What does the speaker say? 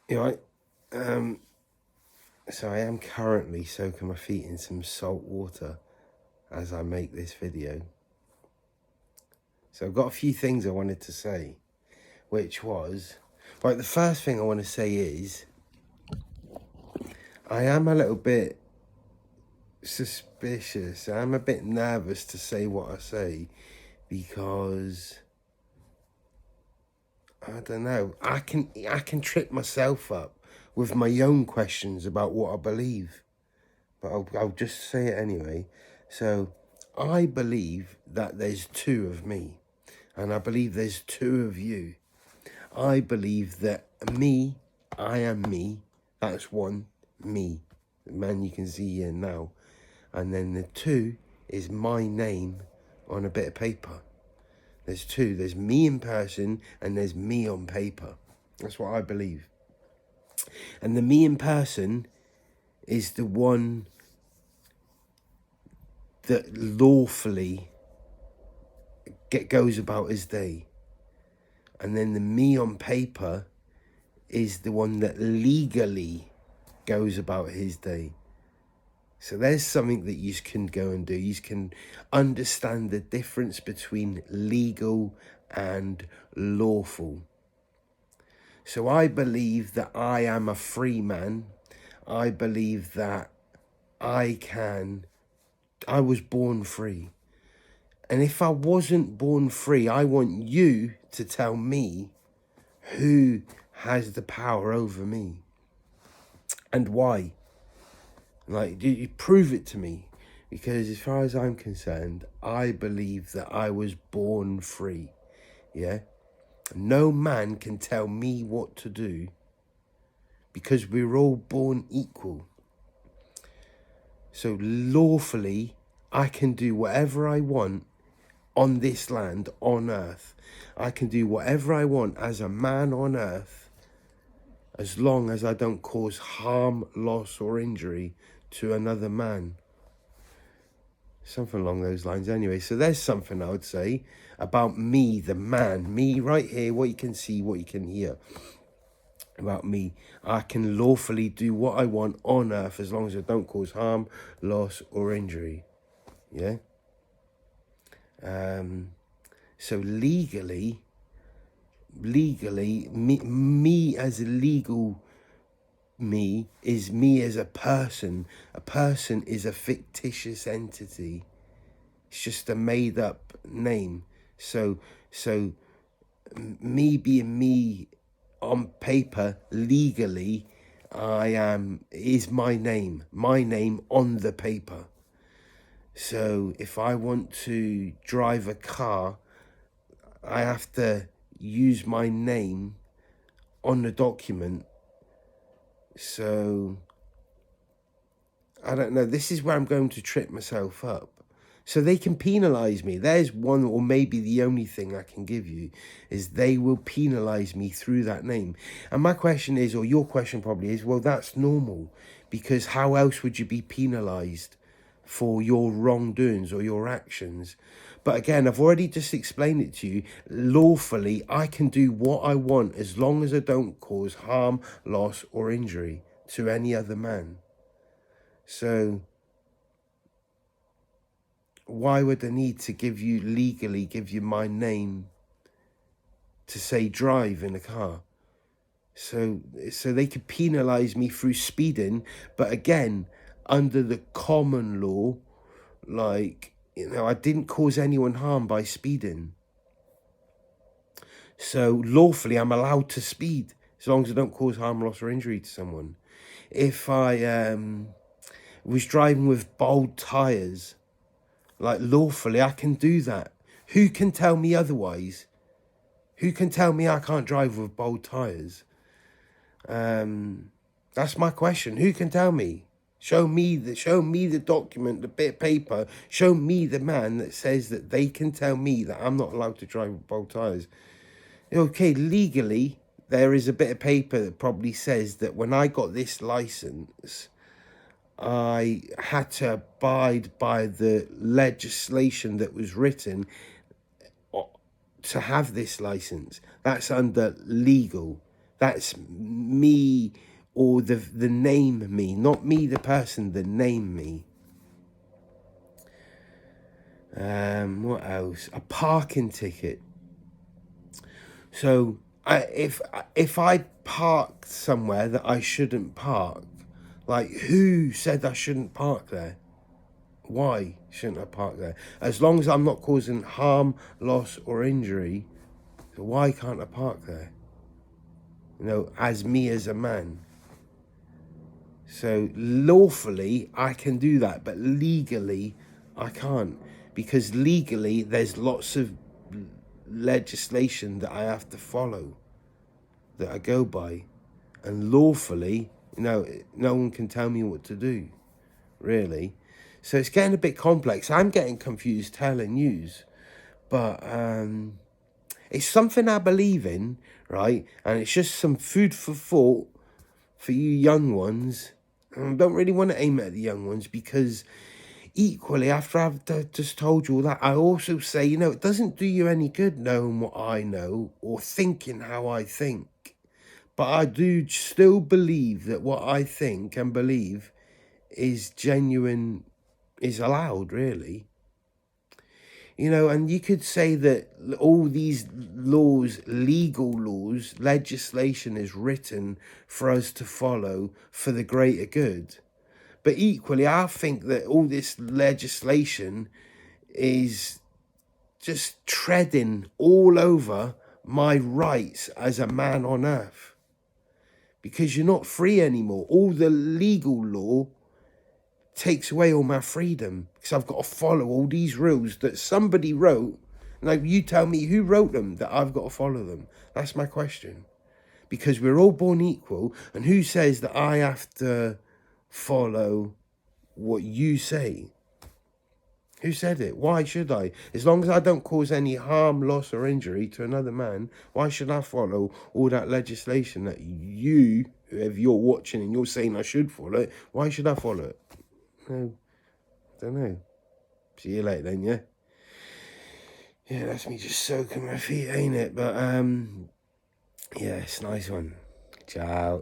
You know, so I am currently soaking my feet in some salt water as I make this video. So I've got a few things I wanted to say, which was, right, the first thing I want to say is, I am a little bit suspicious. I'm a bit nervous to say what I say because I don't know. I can trip myself up with my own questions about what I believe, but I'll just say it anyway. So I believe that there's two of me, and I believe there's two of you. I believe that I am me. That's one, me, the man you can see here now. And then the two is my name on a bit of paper. There's two. There's me in person and there's me on paper. That's what I believe. And the me in person is the one that lawfully goes about his day. And then the me on paper is the one that legally goes about his day. So there's something that you can go and do. You can understand the difference between legal and lawful. So I believe that I am a free man. I believe that I was born free. And if I wasn't born free, I want you to tell me who has the power over me and why. Like, you prove it to me, because as far as I'm concerned, I believe that I was born free. Yeah, no man can tell me what to do, because we're all born equal. So lawfully, I can do whatever I want on this land, on earth. I can do whatever I want as a man on earth, as long as I don't cause harm, loss, or injury to another man. Something along those lines anyway. So there's something I would say about me, the man. Me right here, what you can see, what you can hear. About me. I can lawfully do what I want on earth as long as I don't cause harm, loss, or injury. Yeah? So legally, me as a legal me is me as a person. A person is a fictitious entity. It's just a made up name. So me being me on paper, legally, is my name on the paper. So if I want to drive a car, I have to use my name on the document. So I don't know. This is where I'm going to trip myself up. So they can penalise me. There's one, or maybe the only thing I can give you, is they will penalise me through that name. And my question is, or your question probably is, well, that's normal, because how else would you be penalised for your wrongdoings or your actions? But again, I've already just explained it to you. Lawfully, I can do what I want as long as I don't cause harm, loss, or injury to any other man. So why would I need to legally give you my name to say drive in a car? So they could penalise me through speeding, but again, under the common law, like, I didn't cause anyone harm by speeding. So lawfully, I'm allowed to speed as long as I don't cause harm, loss, or injury to someone. If I was driving with bold tyres, like, lawfully, I can do that. Who can tell me otherwise? Who can tell me I can't drive with bold tyres? That's my question. Who can tell me? Show me the document, the bit of paper. Show me the man that says that they can tell me that I'm not allowed to drive with bold tyres. Okay, legally, there is a bit of paper that probably says that when I got this license, I had to abide by the legislation that was written to have this license. That's under legal. That's me or the name me, not me the person, the name me. What else? A parking ticket. So if I parked somewhere that I shouldn't park, like, who said I shouldn't park there? Why shouldn't I park there? As long as I'm not causing harm, loss, or injury, why can't I park there? You know, as me as a man. So lawfully I can do that, but legally I can't, because legally there's lots of legislation that I have to follow, that I go by, and lawfully, you know, no one can tell me what to do, really. So it's getting a bit complex. I'm getting confused telling yous, but it's something I believe in, right? And it's just some food for thought for you young ones. I don't really want to aim at the young ones, because equally, after I've just told you all that, I also say, you know, it doesn't do you any good knowing what I know or thinking how I think. But I do still believe that what I think and believe is genuine, is allowed, really. You know, and you could say that all these laws, legal laws, legislation is written for us to follow for the greater good. But equally, I think that all this legislation is just treading all over my rights as a man on earth. Because you're not free anymore. All the legal law takes away all my freedom, because I've got to follow all these rules that somebody wrote. Now, you tell me who wrote them, that I've got to follow them. That's my question. Because we're all born equal, and who says that I have to follow what you say? Who said it? Why should I? As long as I don't cause any harm, loss, or injury to another man, why should I follow all that legislation that you, if you're watching and you're saying I should follow it, why should I follow it? No, don't know. See you later then, yeah? Yeah, that's me just soaking my feet, ain't it? But, yeah, it's a nice one. Ciao.